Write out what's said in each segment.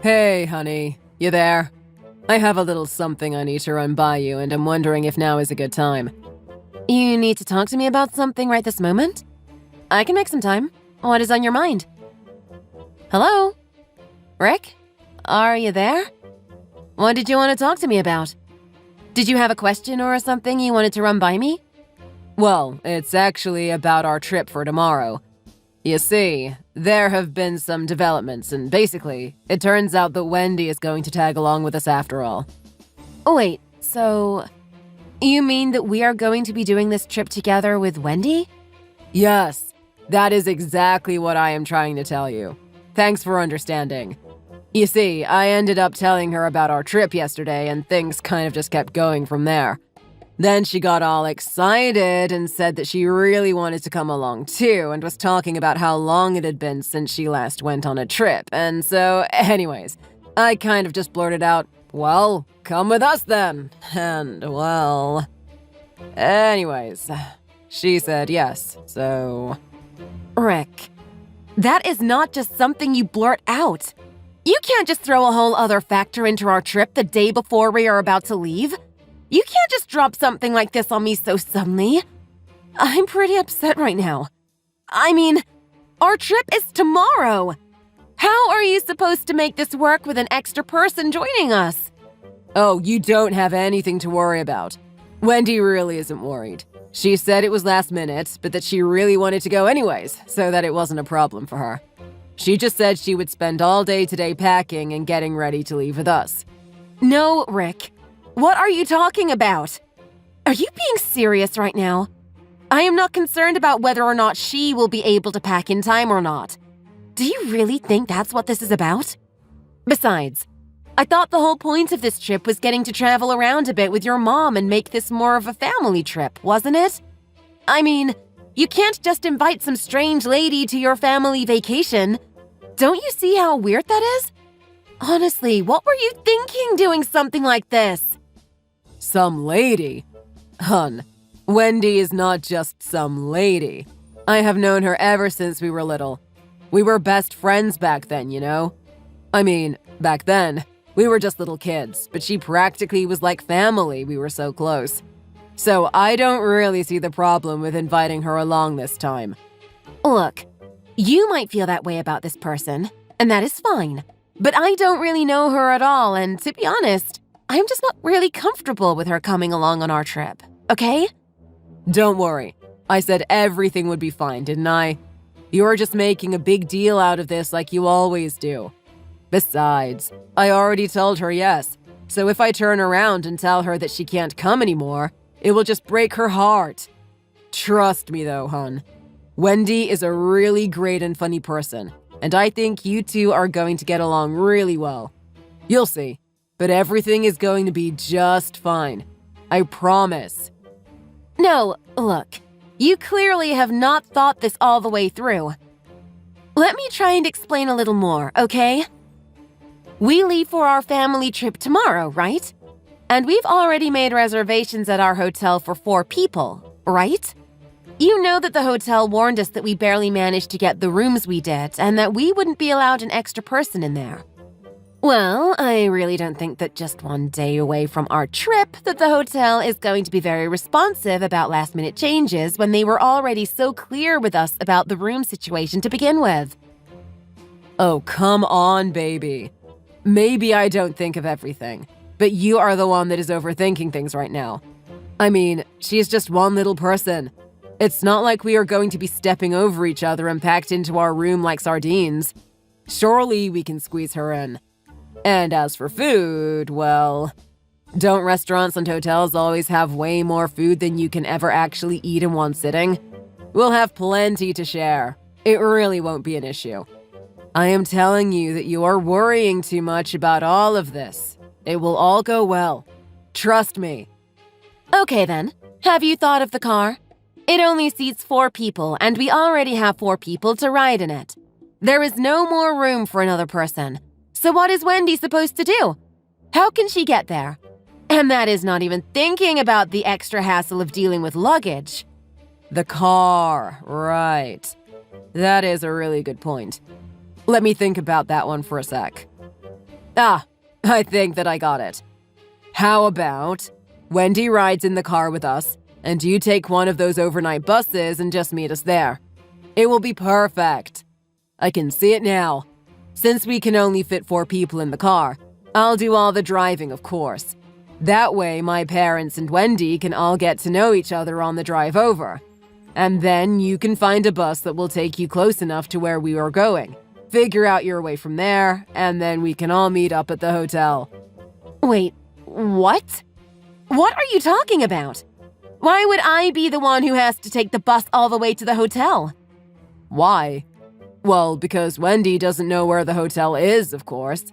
Hey, honey. You there? I have a little something I need to run by you, and I'm wondering if now is a good time. You need to talk to me about something right this moment? I can make some time. What is on your mind? Hello? Rick? Are you there? What did you want to talk to me about? Did you have a question or something you wanted to run by me? Well, it's actually about our trip for tomorrow. You see, there have been some developments, and basically, it turns out that Wendy is going to tag along with us after all. Oh wait, so... You mean that we are going to be doing this trip together with Wendy? Yes, that is exactly what I am trying to tell you. Thanks for understanding. You see, I ended up telling her about our trip yesterday, and things kind of just kept going from there. Then she got all excited and said that she really wanted to come along too, and was talking about how long it had been since she last went on a trip. And so, anyways, I kind of just blurted out, "Well, come with us then." And, well... Anyways, she said yes, so... Rick, that is not just something you blurt out. You can't just throw a whole other factor into our trip the day before we are about to leave. You can't just drop something like this on me so suddenly. I'm pretty upset right now. I mean, our trip is tomorrow. How are you supposed to make this work with an extra person joining us? Oh, you don't have anything to worry about. Wendy really isn't worried. She said it was last minute, but that she really wanted to go anyways, so that it wasn't a problem for her. She just said she would spend all day today packing and getting ready to leave with us. No, Rick. What are you talking about? Are you being serious right now? I am not concerned about whether or not she will be able to pack in time or not. Do you really think that's what this is about? Besides, I thought the whole point of this trip was getting to travel around a bit with your mom and make this more of a family trip, wasn't it? I mean, you can't just invite some strange lady to your family vacation. Don't you see how weird that is? Honestly, what were you thinking doing something like this? Some lady? Hun, Wendy is not just some lady. I have known her ever since we were little. We were best friends back then, you know? I mean, back then, we were just little kids, but she practically was like family, we were so close. So I don't really see the problem with inviting her along this time. Look, you might feel that way about this person, and that is fine. But I don't really know her at all, and to be honest, I'm just not really comfortable with her coming along on our trip, okay? Don't worry. I said everything would be fine, didn't I? You're just making a big deal out of this like you always do. Besides, I already told her yes, so if I turn around and tell her that she can't come anymore, it will just break her heart. Trust me though, hun. Wendy is a really great and funny person, and I think you two are going to get along really well. You'll see. But everything is going to be just fine. I promise. No, look. You clearly have not thought this all the way through. Let me try and explain a little more, okay? We leave for our family trip tomorrow, right? And we've already made reservations at our hotel for 4 people, right? You know that the hotel warned us that we barely managed to get the rooms we did, and that we wouldn't be allowed an extra person in there. Well, I really don't think that just one day away from our trip that the hotel is going to be very responsive about last-minute changes when they were already so clear with us about the room situation to begin with. Oh, come on, baby. Maybe I don't think of everything, but you are the one that is overthinking things right now. I mean, she's just one little person. It's not like we are going to be stepping over each other and packed into our room like sardines. Surely we can squeeze her in. And as for food, well, don't restaurants and hotels always have way more food than you can ever actually eat in one sitting? We'll have plenty to share. It really won't be an issue. I am telling you that you are worrying too much about all of this. It will all go well. Trust me. Okay then, have you thought of the car? It only seats 4 people, and we already have 4 people to ride in it. There is no more room for another person. So what is Wendy supposed to do? How can she get there? And that is not even thinking about the extra hassle of dealing with luggage. The car, right. That is a really good point. Let me think about that one for a sec. Ah, I think that I got it. How about Wendy rides in the car with us, and you take one of those overnight buses and just meet us there. It will be perfect. I can see it now. Since we can only fit 4 people in the car, I'll do all the driving, of course. That way, my parents and Wendy can all get to know each other on the drive over. And then you can find a bus that will take you close enough to where we are going. Figure out your way from there, and then we can all meet up at the hotel. Wait, what? What are you talking about? Why would I be the one who has to take the bus all the way to the hotel? Why? Well, because Wendy doesn't know where the hotel is, of course.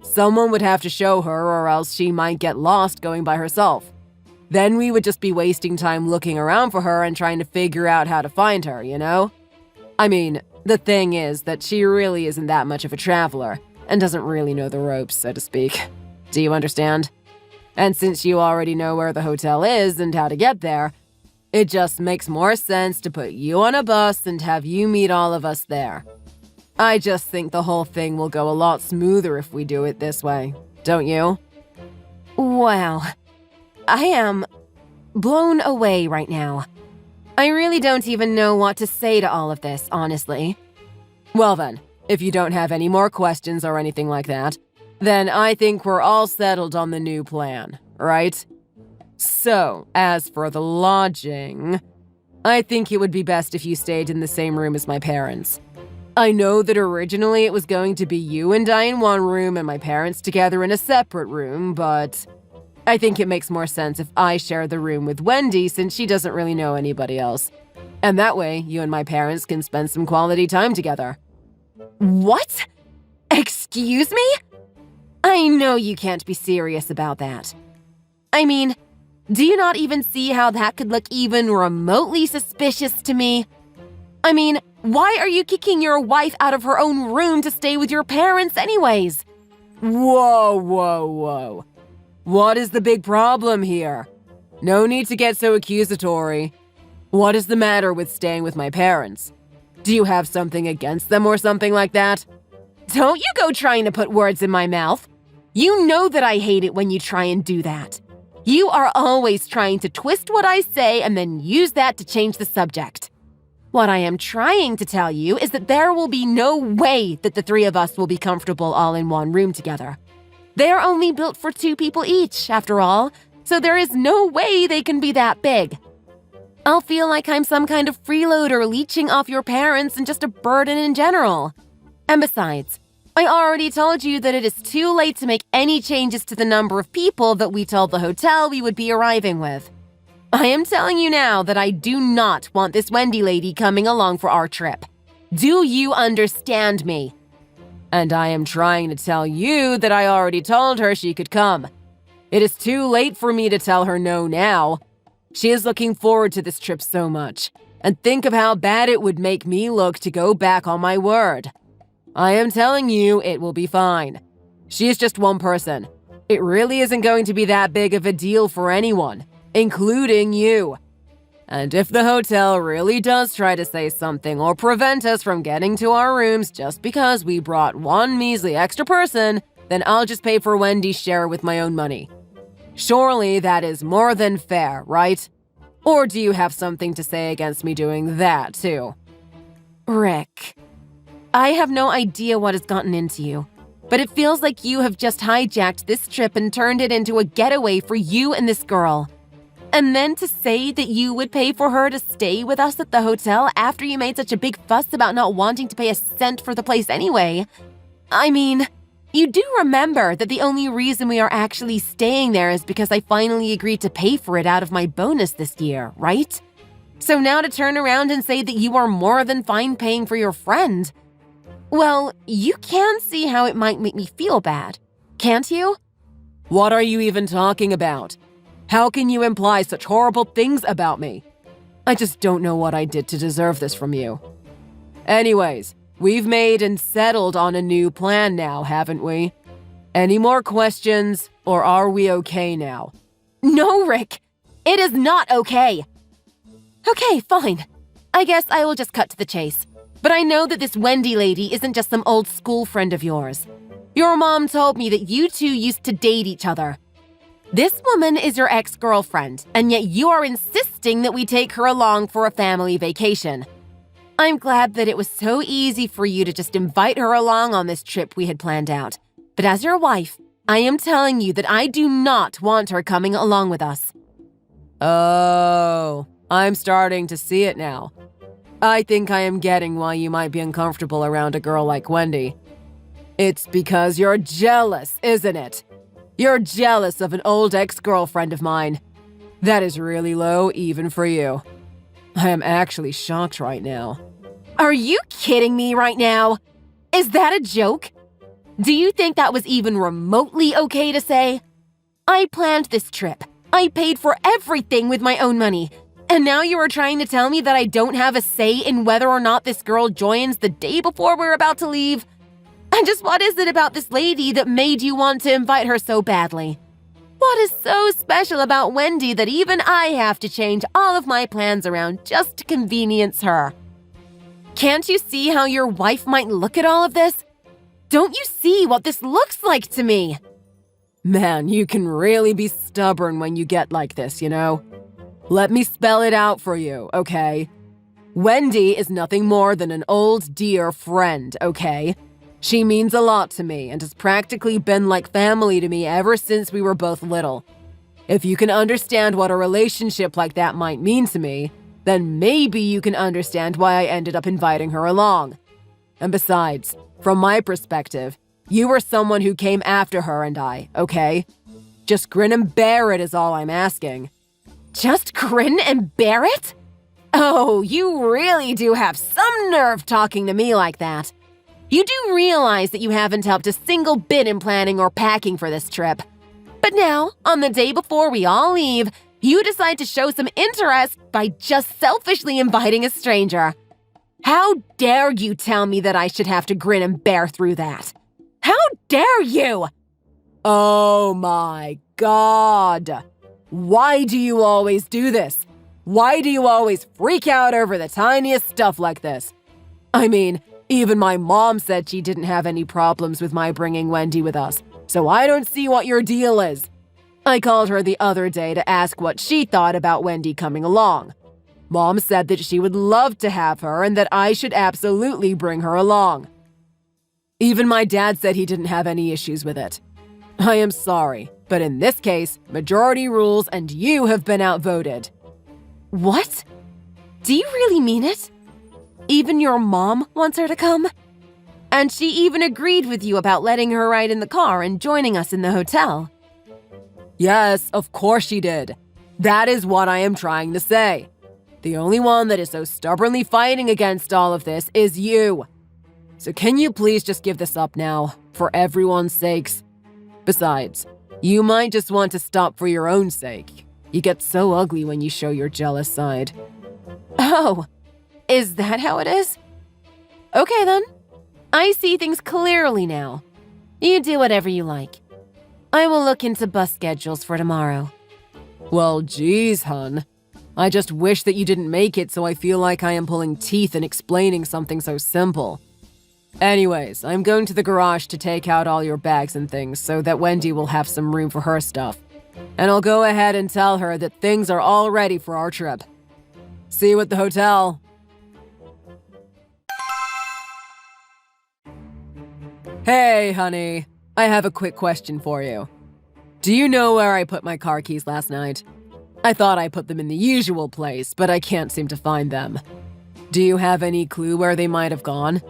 Someone would have to show her, or else she might get lost going by herself. Then we would just be wasting time looking around for her and trying to figure out how to find her, you know? I mean, the thing is that she really isn't that much of a traveler and doesn't really know the ropes, so to speak. Do you understand? And since you already know where the hotel is and how to get there, it just makes more sense to put you on a bus and have you meet all of us there. I just think the whole thing will go a lot smoother if we do it this way, don't you? Wow. I am blown away right now. I really don't even know what to say to all of this, honestly. Well then, if you don't have any more questions or anything like that, then I think we're all settled on the new plan, right? So, as for the lodging, I think it would be best if you stayed in the same room as my parents. I know that originally it was going to be you and I in one room and my parents together in a separate room, but I think it makes more sense if I share the room with Wendy since she doesn't really know anybody else. And that way, you and my parents can spend some quality time together. What? Excuse me? I know you can't be serious about that. I mean, do you not even see how that could look even remotely suspicious to me? I mean, why are you kicking your wife out of her own room to stay with your parents anyways? Whoa. What is the big problem here? No need to get so accusatory. What is the matter with staying with my parents? Do you have something against them or something like that? Don't you go trying to put words in my mouth. You know that I hate it when you try and do that. You are always trying to twist what I say and then use that to change the subject. What I am trying to tell you is that there will be no way that the 3 of us will be comfortable all in one room together. They are only built for 2 people each, after all, so there is no way they can be that big. I'll feel like I'm some kind of freeloader leeching off your parents and just a burden in general. And besides, I already told you that it is too late to make any changes to the number of people that we told the hotel we would be arriving with. I am telling you now that I do not want this Wendy lady coming along for our trip. Do you understand me? And I am trying to tell you that I already told her she could come. It is too late for me to tell her no now. She is looking forward to this trip so much. And think of how bad it would make me look to go back on my word. I am telling you, it will be fine. She is just one person. It really isn't going to be that big of a deal for anyone, including you. And if the hotel really does try to say something or prevent us from getting to our rooms just because we brought one measly extra person, then I'll just pay for Wendy's share with my own money. Surely that is more than fair, right? Or do you have something to say against me doing that, too? Rick, I have no idea what has gotten into you, but it feels like you have just hijacked this trip and turned it into a getaway for you and this girl. And then to say that you would pay for her to stay with us at the hotel after you made such a big fuss about not wanting to pay a cent for the place anyway. I mean, you do remember that the only reason we are actually staying there is because I finally agreed to pay for it out of my bonus this year, right? So now to turn around and say that you are more than fine paying for your friend, well, you can see how it might make me feel bad, can't you? What are you even talking about? How can you imply such horrible things about me? I just don't know what I did to deserve this from you. Anyways, we've made and settled on a new plan now, haven't we? Any more questions, or are we okay now? No, Rick, it is not okay. Okay, fine. I guess I will just cut to the chase. But I know that this Wendy lady isn't just some old school friend of yours. Your mom told me that you two used to date each other. This woman is your ex-girlfriend, and yet you are insisting that we take her along for a family vacation. I'm glad that it was so easy for you to just invite her along on this trip we had planned out. But as your wife, I am telling you that I do not want her coming along with us. Oh, I'm starting to see it now. I think I am getting why you might be uncomfortable around a girl like Wendy. It's because you're jealous, isn't it? You're jealous of an old ex-girlfriend of mine. That is really low even for you. I am actually shocked right now. Are you kidding me right now? Is that a joke? Do you think that was even remotely okay to say? I planned this trip. I paid for everything with my own money. And now you are trying to tell me that I don't have a say in whether or not this girl joins the day before we're about to leave? And just what is it about this lady that made you want to invite her so badly? What is so special about Wendy that even I have to change all of my plans around just to convenience her? Can't you see how your wife might look at all of this? Don't you see what this looks like to me? Man, you can really be stubborn when you get like this, you know? Let me spell it out for you, okay? Wendy is nothing more than an old dear friend, okay? She means a lot to me and has practically been like family to me ever since we were both little. If you can understand what a relationship like that might mean to me, then maybe you can understand why I ended up inviting her along. And besides, from my perspective, you were someone who came after her and I, okay? Just grin and bear it is all I'm asking. Just grin and bear it? Oh, you really do have some nerve talking to me like that. You do realize that you haven't helped a single bit in planning or packing for this trip. But now, on the day before we all leave, you decide to show some interest by just selfishly inviting a stranger. How dare you tell me that I should have to grin and bear through that? How dare you? Oh my God. Why do you always do this? Why do you always freak out over the tiniest stuff like this? I mean, even my mom said she didn't have any problems with my bringing Wendy with us, so I don't see what your deal is. I called her the other day to ask what she thought about Wendy coming along. Mom said that she would love to have her and that I should absolutely bring her along. Even my dad said he didn't have any issues with it. I am sorry, but in this case, majority rules and you have been outvoted. What? Do you really mean it? Even your mom wants her to come? And she even agreed with you about letting her ride in the car and joining us in the hotel. Yes, of course she did. That is what I am trying to say. The only one that is so stubbornly fighting against all of this is you. So can you please just give this up now, for everyone's sakes? Besides, you might just want to stop for your own sake. You get so ugly when you show your jealous side. Oh, is that how it is? Okay then. I see things clearly now. You do whatever you like. I will look into bus schedules for tomorrow. Well, geez, hun. I just wish that you didn't make it so I feel like I am pulling teeth and explaining something so simple. Anyways, I'm going to the garage to take out all your bags and things so that Wendy will have some room for her stuff. And I'll go ahead and tell her that things are all ready for our trip. See you at the hotel. Hey, honey. I have a quick question for you. Do you know where I put my car keys last night? I thought I put them in the usual place, but I can't seem to find them. Do you have any clue where they might have gone?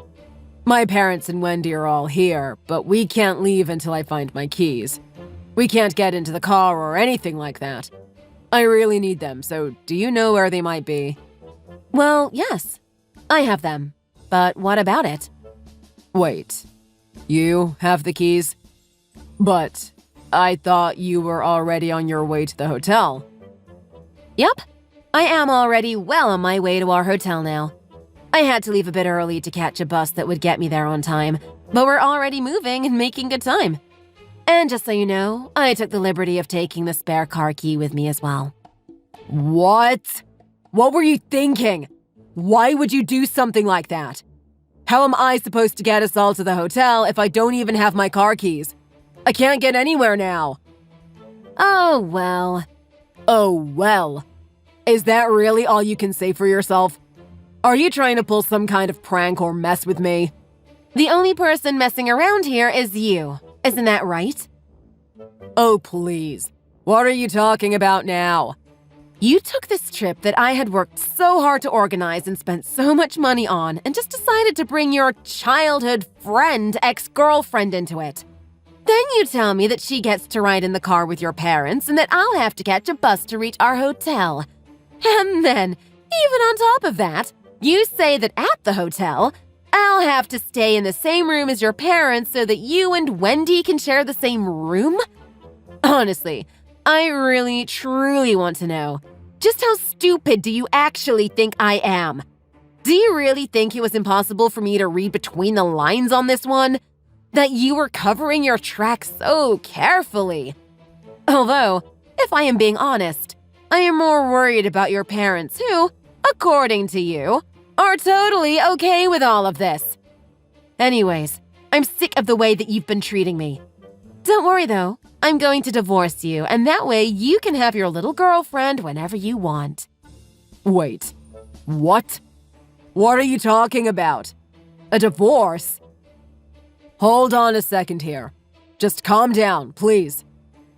My parents and Wendy are all here, but we can't leave until I find my keys. We can't get into the car or anything like that. I really need them, so do you know where they might be? Well, yes. I have them. But what about it? Wait. You have the keys? But I thought you were already on your way to the hotel. Yep. I am already well on my way to our hotel now. I had to leave a bit early to catch a bus that would get me there on time, but we're already moving and making good time. And just so you know, I took the liberty of taking the spare car key with me as well. What? What were you thinking? Why would you do something like that? How am I supposed to get us all to the hotel if I don't even have my car keys? I can't get anywhere now. Oh, well. Oh, well. Is that really all you can say for yourself? Are you trying to pull some kind of prank or mess with me? The only person messing around here is you. Isn't that right? Oh, please. What are you talking about now? You took this trip that I had worked so hard to organize and spent so much money on and just decided to bring your childhood friend, ex-girlfriend into it. Then you tell me that she gets to ride in the car with your parents and that I'll have to catch a bus to reach our hotel. And then, even on top of that, you say that at the hotel, I'll have to stay in the same room as your parents so that you and Wendy can share the same room? Honestly, I really, truly want to know, just how stupid do you actually think I am? Do you really think it was impossible for me to read between the lines on this one? That you were covering your tracks so carefully? Although, if I am being honest, I am more worried about your parents who, according to you, are totally okay with all of this. Anyways, I'm sick of the way that you've been treating me. Don't worry though, I'm going to divorce you, and that way you can have your little girlfriend whenever you want. Wait, what? What are you talking about? A divorce? Hold on a second here. Just calm down, please.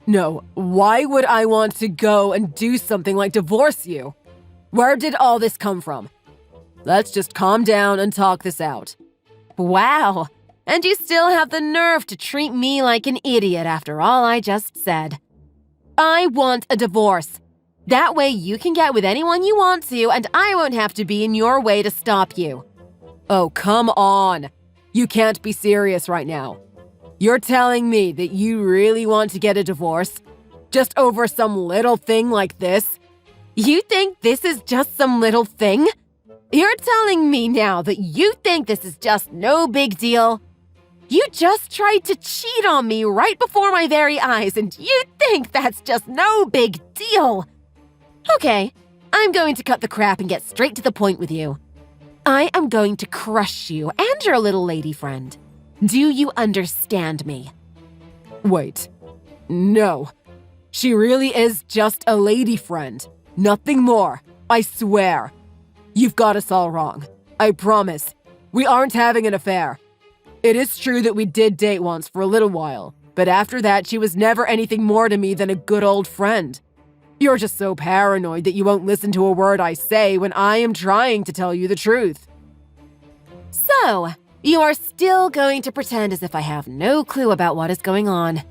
No, why would I want to go and do something like divorce you? Where did all this come from? Let's just calm down and talk this out. Wow, and you still have the nerve to treat me like an idiot after all I just said. I want a divorce. That way you can get with anyone you want to, and I won't have to be in your way to stop you. Oh, come on. You can't be serious right now. You're telling me that you really want to get a divorce? Just over some little thing like this? You think this is just some little thing? You're telling me now that you think this is just no big deal? You just tried to cheat on me right before my very eyes, and you think that's just no big deal? Okay, I'm going to cut the crap and get straight to the point with you. I am going to crush you and your little lady friend. Do you understand me? Wait. No. She really is just a lady friend. Nothing more. I swear. You've got us all wrong. I promise. We aren't having an affair. It is true that we did date once for a little while, but after that, she was never anything more to me than a good old friend. You're just so paranoid that you won't listen to a word I say when I am trying to tell you the truth. So, you are still going to pretend as if I have no clue about what is going on.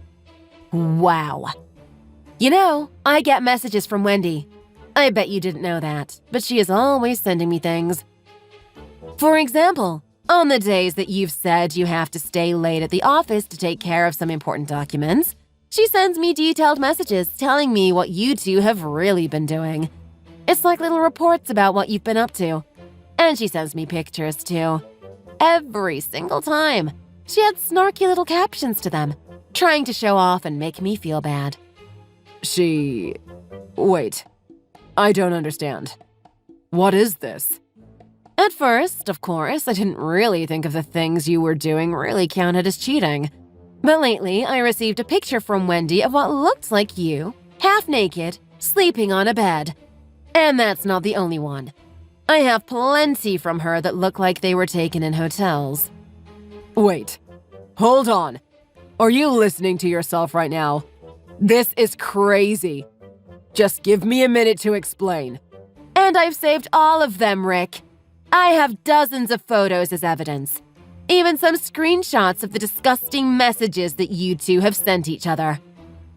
Wow. You know, I get messages from Wendy. I bet you didn't know that, but she is always sending me things. For example, on the days that you've said you have to stay late at the office to take care of some important documents, she sends me detailed messages telling me what you two have really been doing. It's like little reports about what you've been up to. And she sends me pictures too. Every single time. She had snarky little captions to them, trying to show off and make me feel bad. Wait. I don't understand. What is this? At first, of course, I didn't really think of the things you were doing really counted as cheating. But lately, I received a picture from Wendy of what looked like you, half naked, sleeping on a bed. And that's not the only one. I have plenty from her that look like they were taken in hotels. Wait. Hold on. Are you listening to yourself right now? This is crazy. Just give me a minute to explain. And I've saved all of them, Rick. I have dozens of photos as evidence. Even some screenshots of the disgusting messages that you two have sent each other.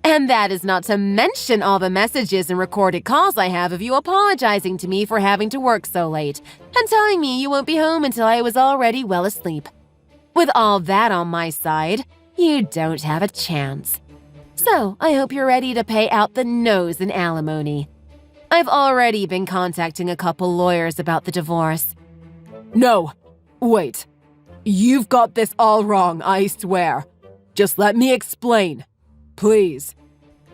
And that is not to mention all the messages and recorded calls I have of you apologizing to me for having to work so late and telling me you won't be home until I was already well asleep. With all that on my side, you don't have a chance. So I hope you're ready to pay out the nose in alimony. I've already been contacting a couple lawyers about the divorce. No. Wait. You've got this all wrong, I swear. Just let me explain. Please.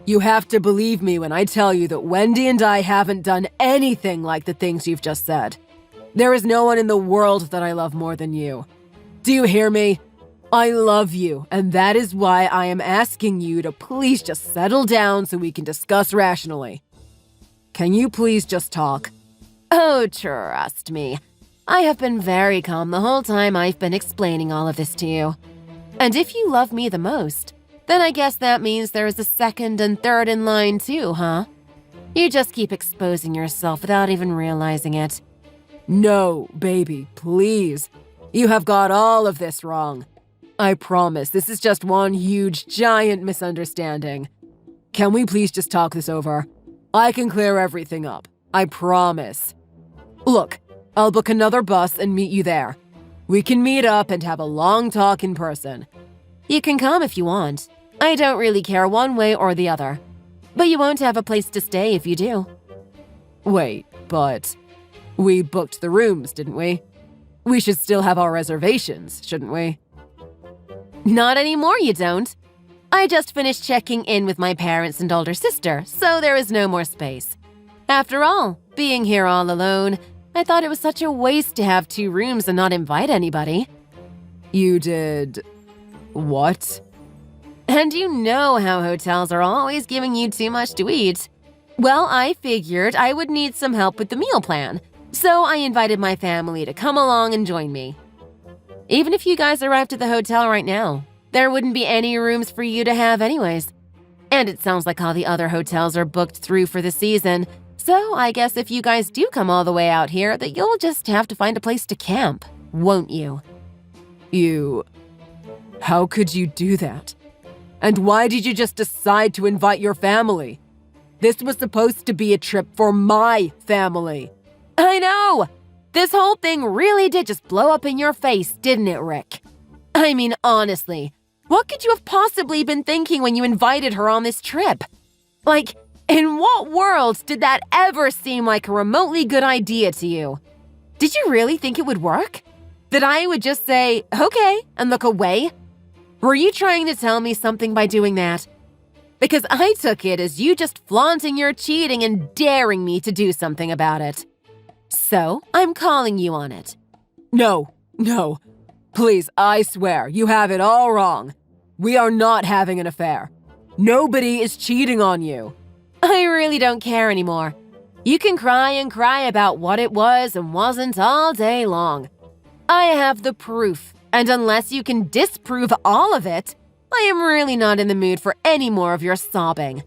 You have to believe me when I tell you that Wendy and I haven't done anything like the things you've just said. There is no one in the world that I love more than you. Do you hear me? I love you, and that is why I am asking you to please just settle down so we can discuss rationally. Can you please just talk? Oh, trust me. I have been very calm the whole time I've been explaining all of this to you. And if you love me the most, then I guess that means there is a second and third in line too, huh? You just keep exposing yourself without even realizing it. No, baby, please. You have got all of this wrong. I promise this is just one huge, giant misunderstanding. Can we please just talk this over? I can clear everything up. I promise. Look, I'll book another bus and meet you there. We can meet up and have a long talk in person. You can come if you want. I don't really care one way or the other. But you won't have a place to stay if you do. Wait, but we booked the rooms, didn't we? We should still have our reservations, shouldn't we? Not anymore, you don't. I just finished checking in with my parents and older sister, so there is no more space. After all, being here all alone, I thought it was such a waste to have 2 rooms and not invite anybody. You did... what? And you know how hotels are always giving you too much to eat. Well, I figured I would need some help with the meal plan, so I invited my family to come along and join me. Even if you guys arrived at the hotel right now, there wouldn't be any rooms for you to have anyways. And it sounds like all the other hotels are booked through for the season, so I guess if you guys do come all the way out here, that you'll just have to find a place to camp, won't you? How could you do that? And why did you just decide to invite your family? This was supposed to be a trip for my family. I know! This whole thing really did just blow up in your face, didn't it, Rick? I mean, honestly, what could you have possibly been thinking when you invited her on this trip? Like, in what world did that ever seem like a remotely good idea to you? Did you really think it would work? That I would just say, okay, and look away? Were you trying to tell me something by doing that? Because I took it as you just flaunting your cheating and daring me to do something about it. So, I'm calling you on it. No. Please, I swear, you have it all wrong. We are not having an affair. Nobody is cheating on you. I really don't care anymore. You can cry and cry about what it was and wasn't all day long. I have the proof, and unless you can disprove all of it, I am really not in the mood for any more of your sobbing.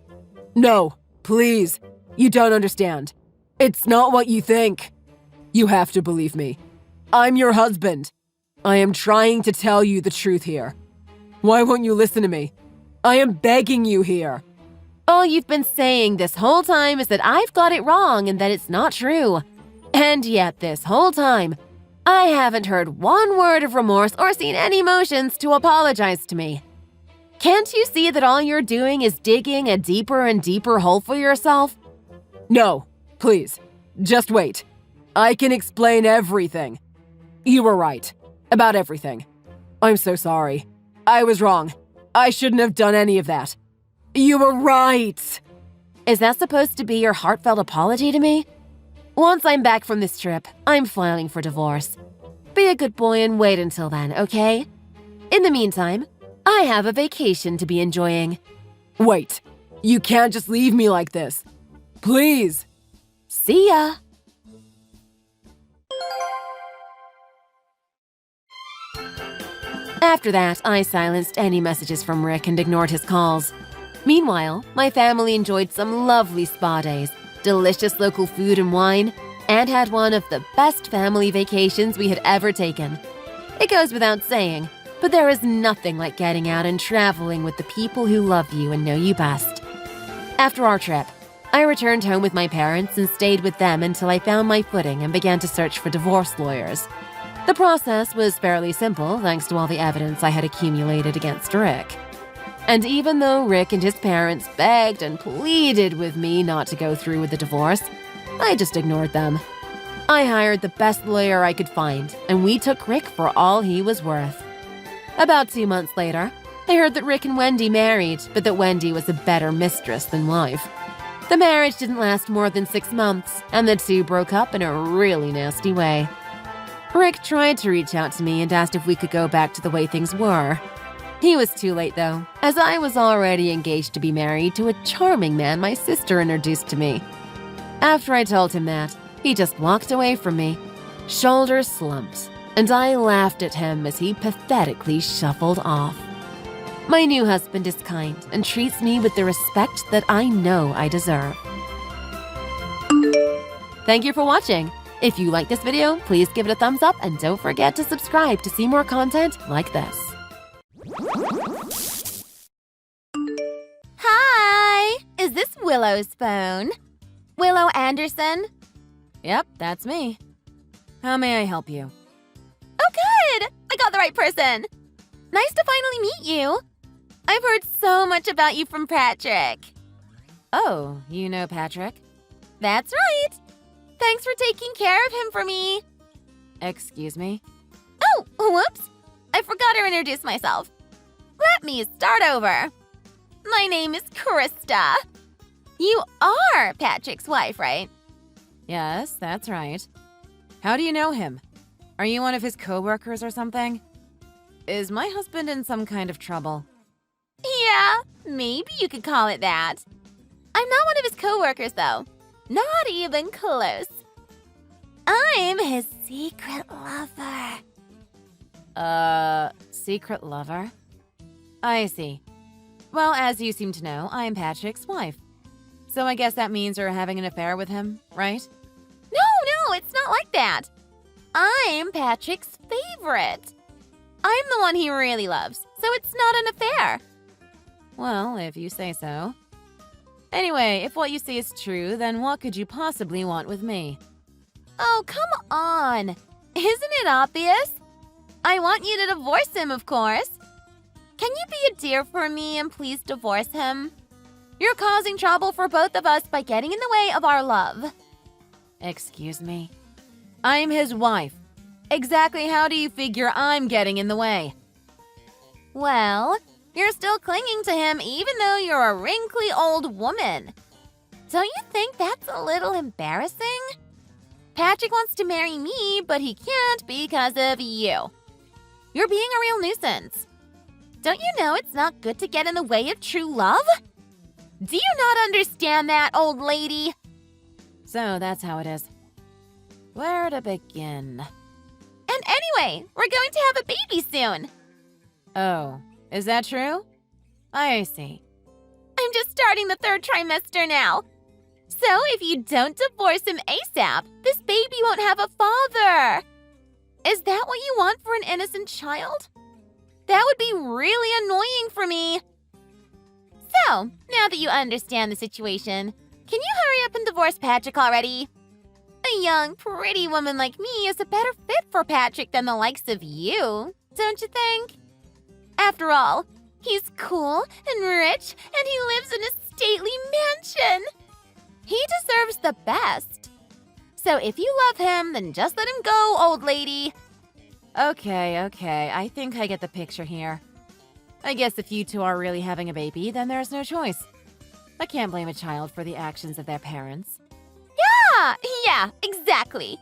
No, please. You don't understand. It's not what you think. You have to believe me. I'm your husband. I am trying to tell you the truth here. Why won't you listen to me? I am begging you here. All you've been saying this whole time is that I've got it wrong and that it's not true. And yet this whole time, I haven't heard one word of remorse or seen any motions to apologize to me. Can't you see that all you're doing is digging a deeper and deeper hole for yourself? No, please, just wait. I can explain everything. You were right. About everything. I'm so sorry. I was wrong. I shouldn't have done any of that. You were right! Is that supposed to be your heartfelt apology to me? Once I'm back from this trip, I'm filing for divorce. Be a good boy and wait until then, okay? In the meantime, I have a vacation to be enjoying. Wait. You can't just leave me like this. Please. See ya! After that, I silenced any messages from Rick and ignored his calls. Meanwhile, my family enjoyed some lovely spa days, delicious local food and wine, and had one of the best family vacations we had ever taken. It goes without saying, but there is nothing like getting out and traveling with the people who love you and know you best. After our trip, I returned home with my parents and stayed with them until I found my footing and began to search for divorce lawyers. The process was fairly simple thanks to all the evidence I had accumulated against Rick. And even though Rick and his parents begged and pleaded with me not to go through with the divorce, I just ignored them. I hired the best lawyer I could find, and we took Rick for all he was worth. About 2 months later, I heard that Rick and Wendy married, but that Wendy was a better mistress than wife. The marriage didn't last more than 6 months, and the two broke up in a really nasty way. Rick tried to reach out to me and asked if we could go back to the way things were. He was too late, though, as I was already engaged to be married to a charming man my sister introduced to me. After I told him that, he just walked away from me, shoulders slumped, and I laughed at him as he pathetically shuffled off. My new husband is kind and treats me with the respect that I know I deserve. Thank you for watching. If you like this video, please give it a thumbs up and don't forget to subscribe to see more content like this. Hi! Is this Willow's phone? Willow Anderson? Yep, that's me. How may I help you? Oh, good! I got the right person. Nice to finally meet you. I've heard so much about you from Patrick. Oh, you know Patrick? That's right. Thanks for taking care of him for me. Excuse me? Oh, whoops. I forgot to introduce myself. Let me start over. My name is Krista. You are Patrick's wife, right? Yes, that's right. How do you know him? Are you one of his co-workers or something? Is my husband in some kind of trouble? Yeah, maybe you could call it that. I'm not one of his co-workers, though. Not even close. I'm his secret lover. Secret lover? I see. Well, as you seem to know, I'm Patrick's wife. So I guess that means you're having an affair with him, right? No, it's not like that. I'm Patrick's favorite. I'm the one he really loves, so it's not an affair. Well, if you say so. Anyway, if what you say is true, then what could you possibly want with me? Oh, come on. Isn't it obvious? I want you to divorce him, of course. Can you be a dear for me and please divorce him? You're causing trouble for both of us by getting in the way of our love. Excuse me? I'm his wife. Exactly how do you figure I'm getting in the way? Well, you're still clinging to him even though you're a wrinkly old woman. Don't you think that's a little embarrassing? Patrick wants to marry me, but he can't because of you. You're being a real nuisance. Don't you know it's not good to get in the way of true love? Do you not understand that, old lady? So that's how it is. Where to begin? And anyway, we're going to have a baby soon. Oh, is that true? I see. I'm just starting the 3rd trimester now. So if you don't divorce him ASAP, this baby won't have a father. Is that what you want for an innocent child? That would be really annoying for me. So, now that you understand the situation, can you hurry up and divorce Patrick already? A young, pretty woman like me is a better fit for Patrick than the likes of you, don't you think? After all, he's cool and rich, and he lives in a stately mansion. He deserves the best. So if you love him, then just let him go, old lady. Okay, I think I get the picture here. I guess if you two are really having a baby, then there's no choice. I can't blame a child for the actions of their parents. Yeah, exactly.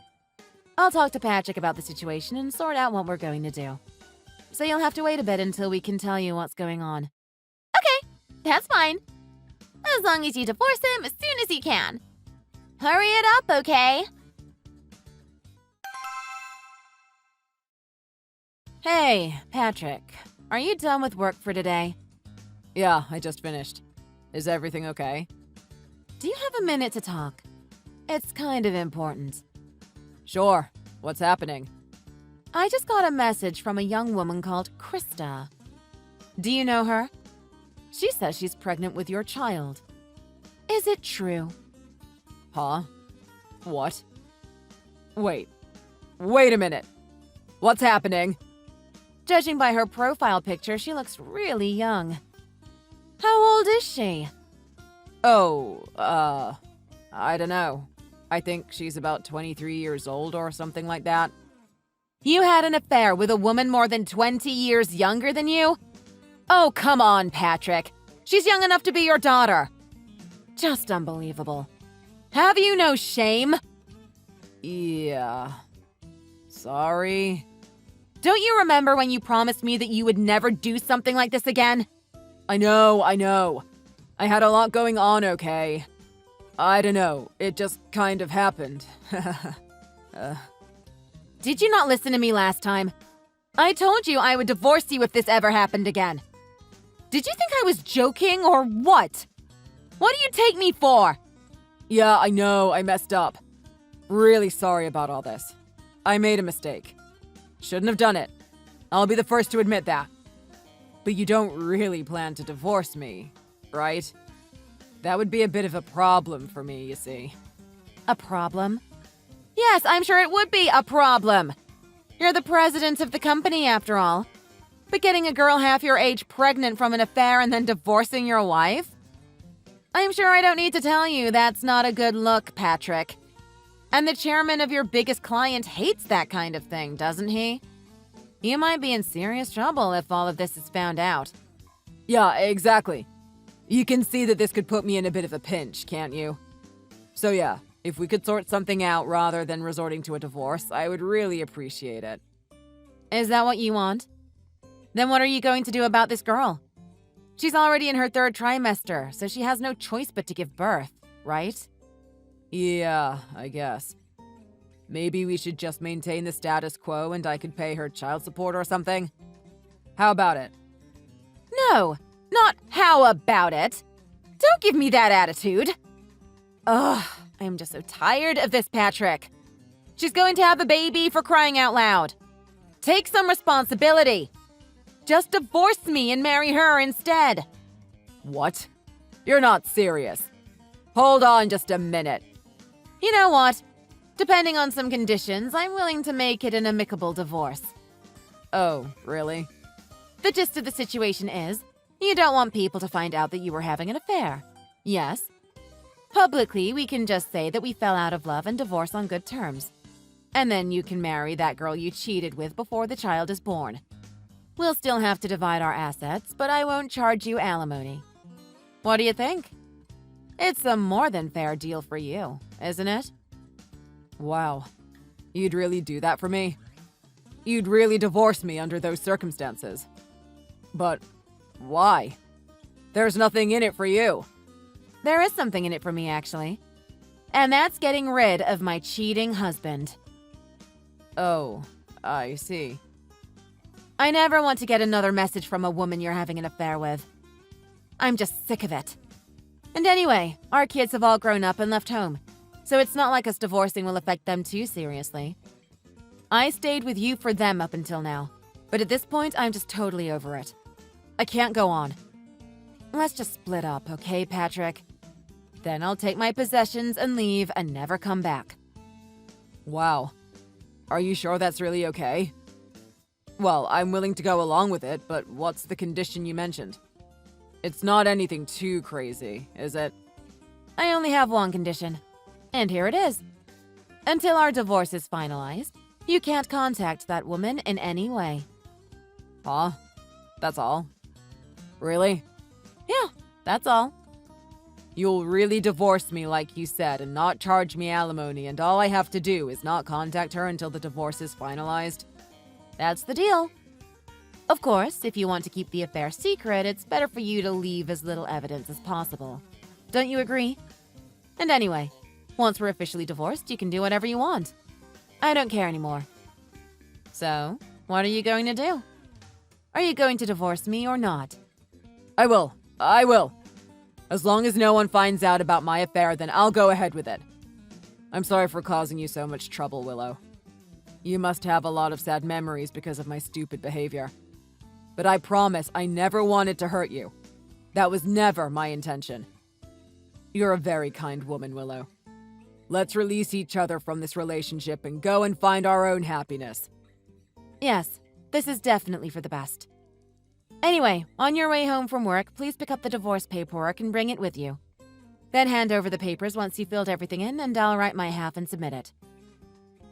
I'll talk to Patrick about the situation and sort out what we're going to do. So you'll have to wait a bit until we can tell you what's going on. Okay, that's fine. As long as you divorce him as soon as you can. Hurry it up, okay? Hey, Patrick. Are you done with work for today? Yeah, I just finished. Is everything okay? Do you have a minute to talk? It's kind of important. Sure. What's happening? I just got a message from a young woman called Krista. Do you know her? She says she's pregnant with your child. Is it true? Huh? What? Wait a minute. What's happening? Judging by her profile picture, she looks really young. How old is she? Oh, I don't know. I think she's about 23 years old or something like that. You had an affair with a woman more than 20 years younger than you? Oh, come on, Patrick. She's young enough to be your daughter. Just unbelievable. Have you no shame? Yeah. Sorry. Don't you remember when you promised me that you would never do something like this again? I know. I had a lot going on, okay? I don't know, it just kind of happened. Did you not listen to me last time? I told you I would divorce you if this ever happened again. Did you think I was joking or what? What do you take me for? Yeah, I know, I messed up. Really sorry about all this. I made a mistake. Shouldn't have done it. I'll be the first to admit that. But you don't really plan to divorce me, right? That would be a bit of a problem for me, you see. A problem? Yes, I'm sure it would be a problem. You're the president of the company, after all. But getting a girl half your age pregnant from an affair and then divorcing your wife? I'm sure I don't need to tell you that's not a good look, Patrick. And the chairman of your biggest client hates that kind of thing, doesn't he? You might be in serious trouble if all of this is found out. Yeah, exactly. You can see that this could put me in a bit of a pinch, can't you? So yeah, if we could sort something out rather than resorting to a divorce, I would really appreciate it. Is that what you want? Then what are you going to do about this girl? She's already in her 3rd trimester, so she has no choice but to give birth, right? Yeah, I guess. Maybe we should just maintain the status quo and I could pay her child support or something? How about it? No, not how about it. Don't give me that attitude. Ugh, I'm just so tired of this, Patrick. She's going to have a baby, for crying out loud. Take some responsibility. Just divorce me and marry her instead. What? You're not serious. Hold on just a minute. You know what? Depending on some conditions, I'm willing to make it an amicable divorce. Oh, really? The gist of the situation is, you don't want people to find out that you were having an affair. Yes? Publicly, we can just say that we fell out of love and divorce on good terms. And then you can marry that girl you cheated with before the child is born. We'll still have to divide our assets, but I won't charge you alimony. What do you think? It's a more than fair deal for you, isn't it? Wow. You'd really do that for me? You'd really divorce me under those circumstances? But why? There's nothing in it for you. There is something in it for me, actually. And that's getting rid of my cheating husband. Oh, I see. I never want to get another message from a woman you're having an affair with. I'm just sick of it. And anyway, our kids have all grown up and left home, so it's not like us divorcing will affect them too seriously. I stayed with you for them up until now, but at this point, I'm just totally over it. I can't go on. Let's just split up, okay, Patrick? Then I'll take my possessions and leave and never come back. Wow. Are you sure that's really okay? Well, I'm willing to go along with it, but what's the condition you mentioned? It's not anything too crazy, is it? I only have one condition, and here it is. Until our divorce is finalized, you can't contact that woman in any way. Huh? That's all? Really? Yeah, that's all. You'll really divorce me like you said and not charge me alimony, and all I have to do is not contact her until the divorce is finalized? That's the deal. Of course, if you want to keep the affair secret, it's better for you to leave as little evidence as possible. Don't you agree? And anyway, once we're officially divorced, you can do whatever you want. I don't care anymore. So, what are you going to do? Are you going to divorce me or not? I will. As long as no one finds out about my affair, then I'll go ahead with it. I'm sorry for causing you so much trouble, Willow. You must have a lot of sad memories because of my stupid behavior. But I promise I never wanted to hurt you. That was never my intention. You're a very kind woman, Willow. Let's release each other from this relationship and go and find our own happiness. Yes, this is definitely for the best. Anyway, on your way home from work, please pick up the divorce paperwork and bring it with you. Then hand over the papers once you've filled everything in, and I'll write my half and submit it.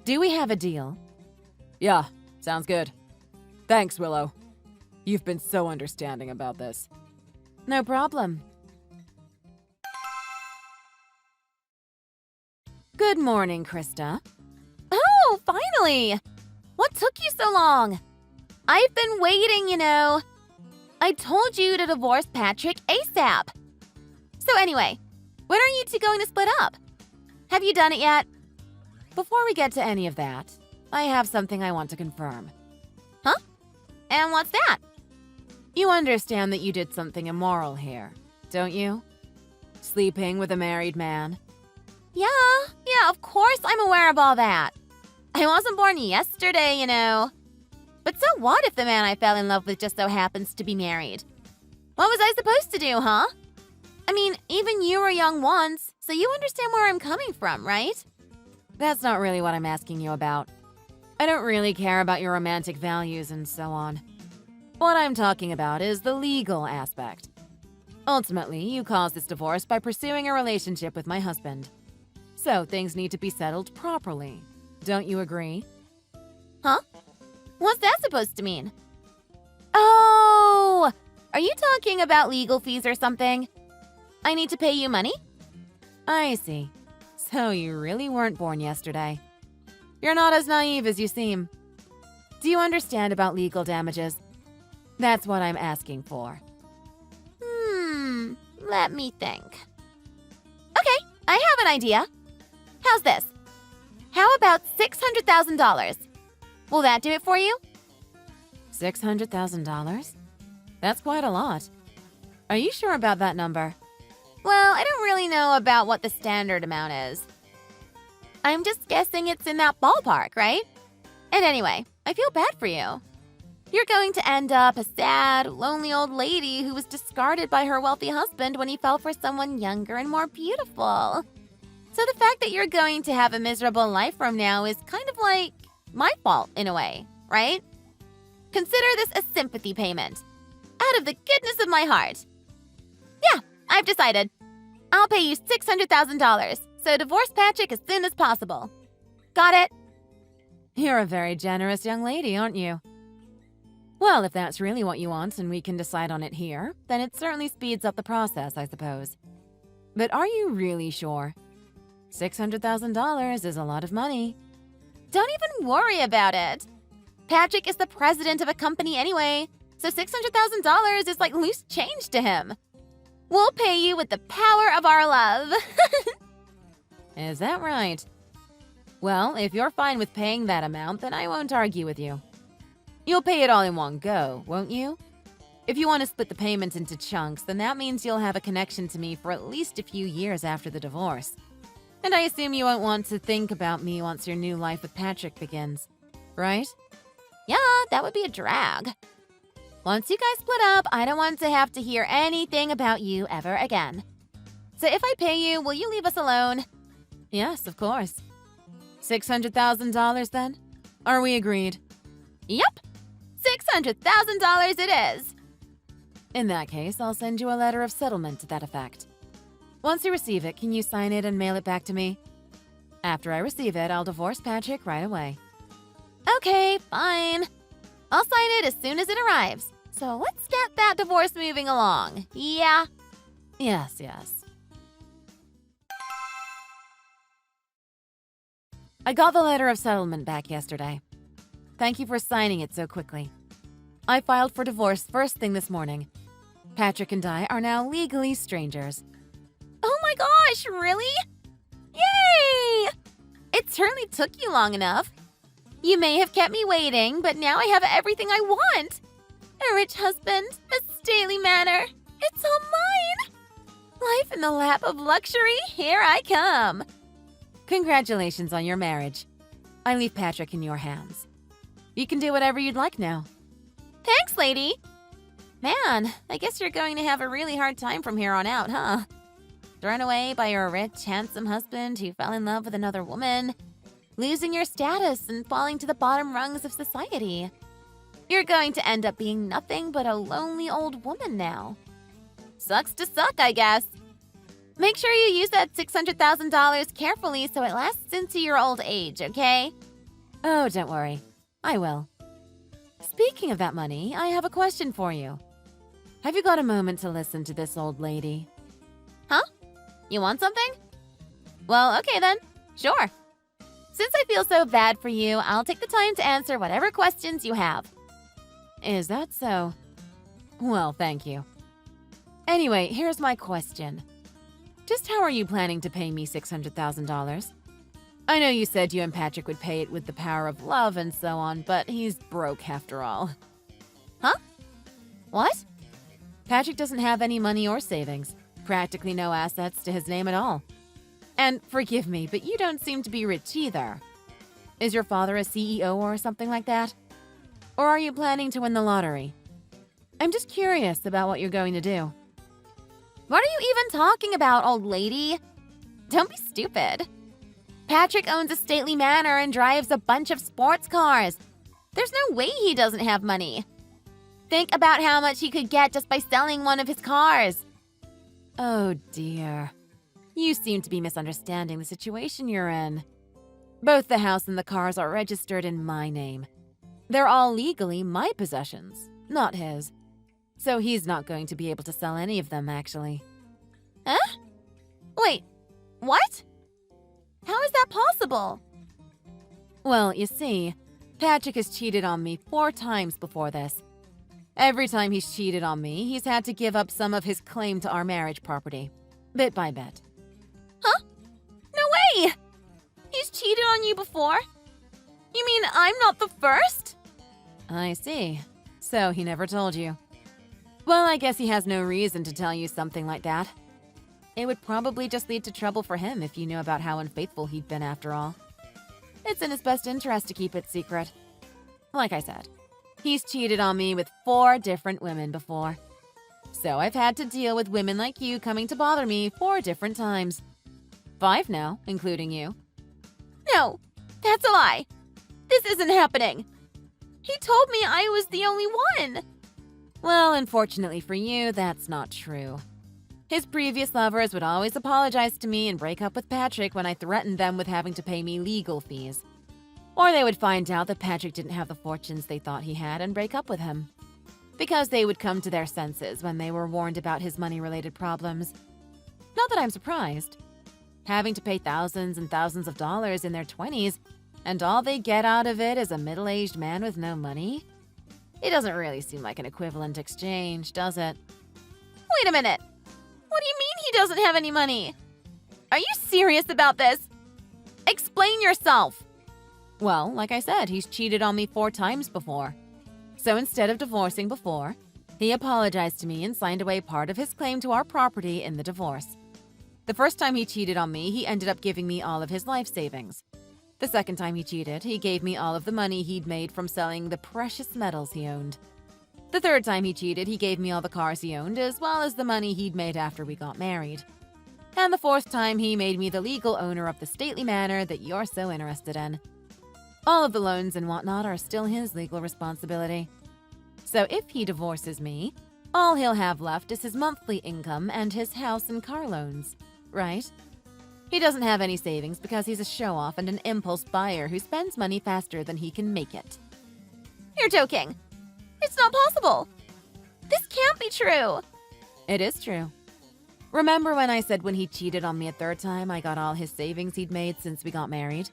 Do we have a deal? Yeah, sounds good. Thanks, Willow. You've been so understanding about this. No problem. Good morning, Krista. Oh, finally! took you so long? I've been waiting, you know. I told you to divorce Patrick ASAP. So anyway, when are you two going to split up? Have you done it yet? Before we get to any of that, I have something I want to confirm. Huh? And what's that? You understand that you did something immoral here, don't you? Sleeping with a married man. Yeah, of course I'm aware of all that. I wasn't born yesterday, you know. But so what if the man I fell in love with just so happens to be married? What was I supposed to do, huh? I mean, even you were young once, so you understand where I'm coming from, right? That's not really what I'm asking you about. I don't really care about your romantic values and so on. What I'm talking about is the legal aspect. Ultimately, you caused this divorce by pursuing a relationship with my husband. So things need to be settled properly. Don't you agree? Huh? What's that supposed to mean? Oh! Are you talking about legal fees or something? I need to pay you money? I see. So you really weren't born yesterday. You're not as naive as you seem. Do you understand about legal damages? That's what I'm asking for. Let me think. Okay, I have an idea. How's this? How about $600,000? Will that do it for you? $600,000? That's quite a lot. Are you sure about that number? Well, I don't really know about what the standard amount is. I'm just guessing it's in that ballpark, right? And anyway, I feel bad for you. You're going to end up a sad, lonely old lady who was discarded by her wealthy husband when he fell for someone younger and more beautiful. So the fact that you're going to have a miserable life from now is kind of like my fault in a way, right? Consider this a sympathy payment. Out of the goodness of my heart. Yeah, I've decided. I'll pay you $600,000, so divorce Patrick as soon as possible. Got it? You're a very generous young lady, aren't you? Well, if that's really what you want and we can decide on it here, then it certainly speeds up the process, I suppose. But are you really sure? $600,000 is a lot of money. Don't even worry about it. Patrick is the president of a company anyway, so $600,000 is like loose change to him. We'll pay you with the power of our love. Is that right? Well, if you're fine with paying that amount, then I won't argue with you. You'll pay it all in one go, won't you? If you want to split the payments into chunks, then that means you'll have a connection to me for at least a few years after the divorce. And I assume you won't want to think about me once your new life with Patrick begins, right? Yeah, that would be a drag. Once you guys split up, I don't want to have to hear anything about you ever again. So if I pay you, will you leave us alone? Yes, of course. $600,000 then? Are we agreed? Yep. $600,000 it is. In that case, I'll send you a letter of settlement to that effect. Once you receive it, can you sign it and mail it back to me? After I receive it, I'll divorce Patrick right away. Okay, fine. I'll sign it as soon as it arrives. So let's get that divorce moving along. Yeah? Yes. I got the letter of settlement back yesterday. Thank you for signing it so quickly. I filed for divorce first thing this morning. Patrick and I are now legally strangers. Oh my gosh, really? Yay! It certainly took you long enough. You may have kept me waiting, but now I have everything I want. A rich husband, a stately manor. It's all mine. Life in the lap of luxury, here I come. Congratulations on your marriage. I leave Patrick in your hands. You can do whatever you'd like now. Thanks, lady. Man, I guess you're going to have a really hard time from here on out, huh? Thrown away by your rich, handsome husband who fell in love with another woman, losing your status and falling to the bottom rungs of society. You're going to end up being nothing but a lonely old woman now. Sucks to suck, I guess. Make sure you use that $600,000 carefully so it lasts into your old age, okay? Oh, don't worry. I will. Speaking of that money, I have a question for you. Have you got a moment to listen to this old lady? Huh? You want something? Well, okay then. Sure. Since I feel so bad for you, I'll take the time to answer whatever questions you have. Is that so? Well, thank you. Anyway, here's my question. Just how are you planning to pay me $600,000? I know you said you and Patrick would pay it with the power of love and so on, but he's broke after all. Huh? What? Patrick doesn't have any money or savings, practically no assets to his name at all. And forgive me, but you don't seem to be rich either. Is your father a CEO or something like that? Or are you planning to win the lottery? I'm just curious about what you're going to do. What are you even talking about, old lady? Don't be stupid. Patrick owns a stately manor and drives a bunch of sports cars. There's no way he doesn't have money. Think about how much he could get just by selling one of his cars. Oh dear. You seem to be misunderstanding the situation you're in. Both the house and the cars are registered in my name. They're all legally my possessions, not his. So he's not going to be able to sell any of them, actually. Huh? Wait, what? How is that possible? Well, you see, Patrick has cheated on me 4 times before this. Every time he's cheated on me, he's had to give up some of his claim to our marriage property, bit by bit. Huh? No way! He's cheated on you before? You mean I'm not the first? I see. So he never told you. Well, I guess he has no reason to tell you something like that. It would probably just lead to trouble for him if you knew about how unfaithful he'd been after all. It's in his best interest to keep it secret. Like I said, he's cheated on me with 4 different women before. So I've had to deal with women like you coming to bother me 4 different times. 5 now, including you. No, that's a lie. This isn't happening. He told me I was the only one. Well, unfortunately for you, that's not true. His previous lovers would always apologize to me and break up with Patrick when I threatened them with having to pay me legal fees. Or they would find out that Patrick didn't have the fortunes they thought he had and break up with him. Because they would come to their senses when they were warned about his money-related problems. Not that I'm surprised. Having to pay thousands and thousands of dollars in their 20s, and all they get out of it is a middle-aged man with no money? It doesn't really seem like an equivalent exchange, does it? Wait a minute. What do you mean he doesn't have any money? Are you serious about this? Explain yourself. Well, like I said, he's cheated on me 4 times before. So instead of divorcing before, he apologized to me and signed away part of his claim to our property in the divorce. The first time he cheated on me, he ended up giving me all of his life savings. The second time he cheated, he gave me all of the money he'd made from selling the precious metals he owned. The third time he cheated, he gave me all the cars he owned, as well as the money he'd made after we got married. And the fourth time, he made me the legal owner of the stately manor that you're so interested in. All of the loans and whatnot are still his legal responsibility. So if he divorces me, all he'll have left is his monthly income and his house and car loans, right? He doesn't have any savings because he's a show-off and an impulse buyer who spends money faster than he can make it. You're joking. It's not possible. This can't be true. It is true. Remember when I said when he cheated on me a third time, I got all his savings he'd made since we got married?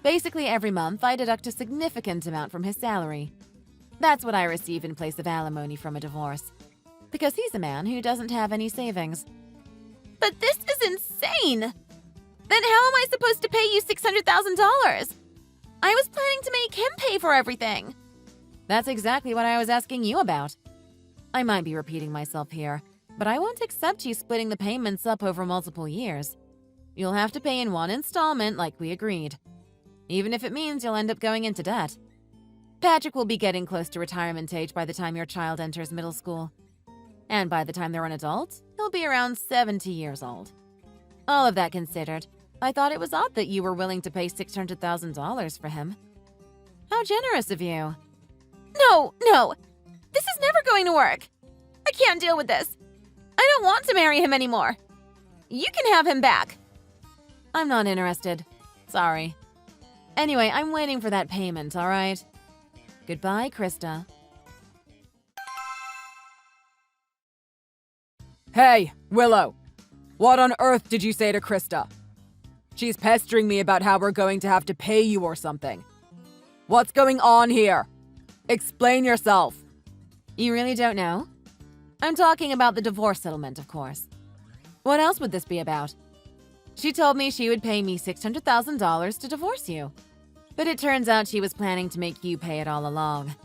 Basically, every month, I deduct a significant amount from his salary. That's what I receive in place of alimony from a divorce. Because he's a man who doesn't have any savings. But this is insane. Then how am I supposed to pay you $600,000? I was planning to make him pay for everything. That's exactly what I was asking you about. I might be repeating myself here, but I won't accept you splitting the payments up over multiple years. You'll have to pay in one installment like we agreed. Even if it means you'll end up going into debt. Patrick will be getting close to retirement age by the time your child enters middle school. And by the time they're an adult, he'll be around 70 years old. All of that considered, I thought it was odd that you were willing to pay $600,000 for him. How generous of you. No. This is never going to work. I can't deal with this. I don't want to marry him anymore. You can have him back. I'm not interested. Sorry. Anyway, I'm waiting for that payment, all right? Goodbye, Krista. Hey, Willow. What on earth did you say to Krista? She's pestering me about how we're going to have to pay you or something. What's going on here? Explain yourself. You really don't know? I'm talking about the divorce settlement, of course. What else would this be about? She told me she would pay me $600,000 to divorce you. But it turns out she was planning to make you pay it all along.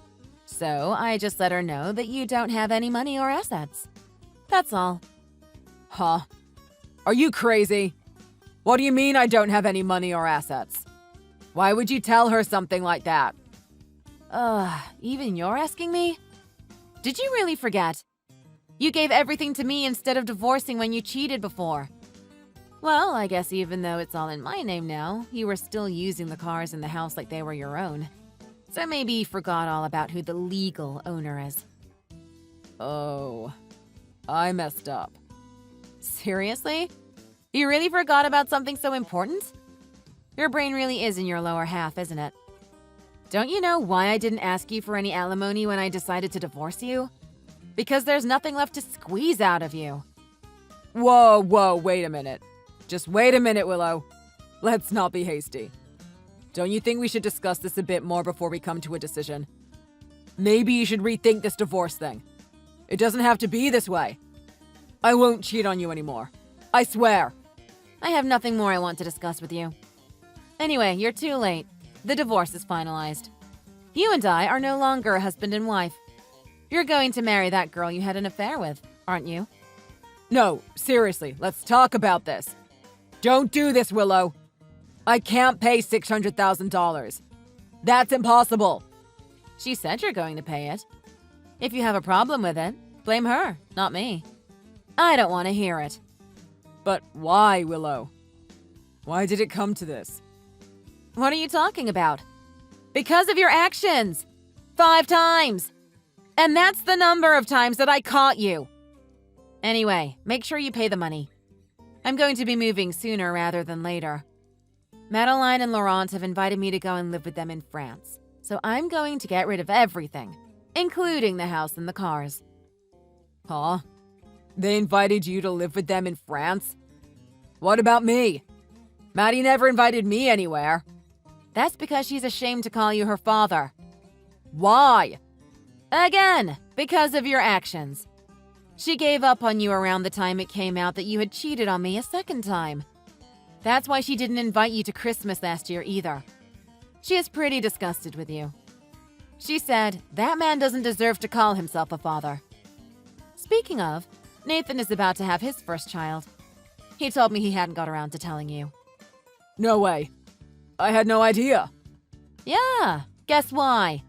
So I just let her know that you don't have any money or assets. That's all. Huh? Are you crazy? What do you mean I don't have any money or assets? Why would you tell her something like that? Even you're asking me? Did you really forget? You gave everything to me instead of divorcing when you cheated before. Well, I guess even though it's all in my name now, you were still using the cars in the house like they were your own. So maybe you forgot all about who the legal owner is. Oh, I messed up. Seriously? You really forgot about something so important? Your brain really is in your lower half, isn't it? Don't you know why I didn't ask you for any alimony when I decided to divorce you? Because there's nothing left to squeeze out of you. Whoa, wait a minute. Just wait a minute, Willow. Let's not be hasty. Don't you think we should discuss this a bit more before we come to a decision? Maybe you should rethink this divorce thing. It doesn't have to be this way. I won't cheat on you anymore. I swear. I have nothing more I want to discuss with you. Anyway, you're too late. The divorce is finalized. You and I are no longer a husband and wife. You're going to marry that girl you had an affair with, aren't you? No, seriously, let's talk about this. Don't do this, Willow. I can't pay $600,000. That's impossible. She said you're going to pay it. If you have a problem with it, blame her, not me. I don't want to hear it. But why, Willow? Why did it come to this? What are you talking about? Because of your actions. 5 times. And that's the number of times that I caught you. Anyway, make sure you pay the money. I'm going to be moving sooner rather than later. Madeline and Laurent have invited me to go and live with them in France. So I'm going to get rid of everything, including the house and the cars. Huh? They invited you to live with them in France? What about me? Maddie never invited me anywhere. That's because she's ashamed to call you her father. Why? Again, because of your actions. She gave up on you around the time it came out that you had cheated on me a second time. That's why she didn't invite you to Christmas last year either. She is pretty disgusted with you. She said, that man doesn't deserve to call himself a father. Speaking of, Nathan is about to have his first child. He told me he hadn't got around to telling you. No way. I had no idea. Yeah, guess why?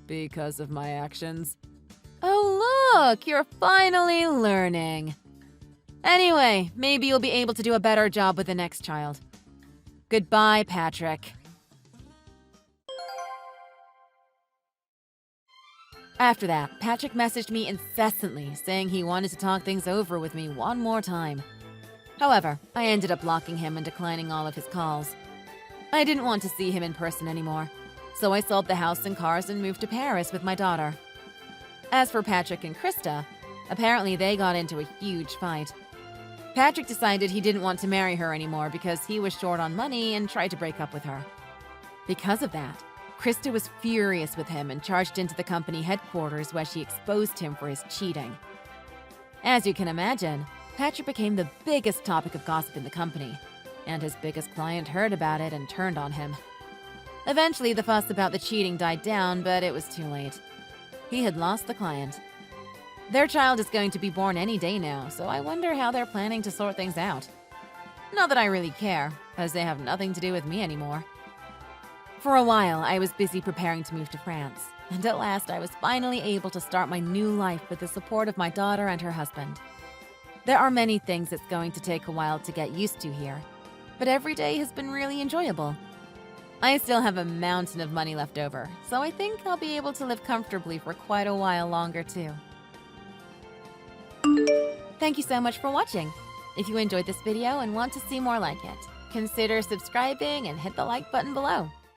Because of my actions. Oh look, you're finally learning. Anyway, maybe you'll be able to do a better job with the next child. Goodbye, Patrick. After that, Patrick messaged me incessantly, saying he wanted to talk things over with me one more time. However, I ended up blocking him and declining all of his calls. I didn't want to see him in person anymore, so I sold the house and cars and moved to Paris with my daughter. As for Patrick and Krista, apparently they got into a huge fight. Patrick decided he didn't want to marry her anymore because he was short on money and tried to break up with her. Because of that, Krista was furious with him and charged into the company headquarters where she exposed him for his cheating. As you can imagine, Patrick became the biggest topic of gossip in the company, and his biggest client heard about it and turned on him. Eventually, the fuss about the cheating died down, but it was too late. He had lost the client. Their child is going to be born any day now, so I wonder how they're planning to sort things out. Not that I really care, as they have nothing to do with me anymore. For a while, I was busy preparing to move to France, and at last I was finally able to start my new life with the support of my daughter and her husband. There are many things it's going to take a while to get used to here, but every day has been really enjoyable. I still have a mountain of money left over, so I think I'll be able to live comfortably for quite a while longer too. Thank you so much for watching. If you enjoyed this video and want to see more like it, consider subscribing and hit the like button below.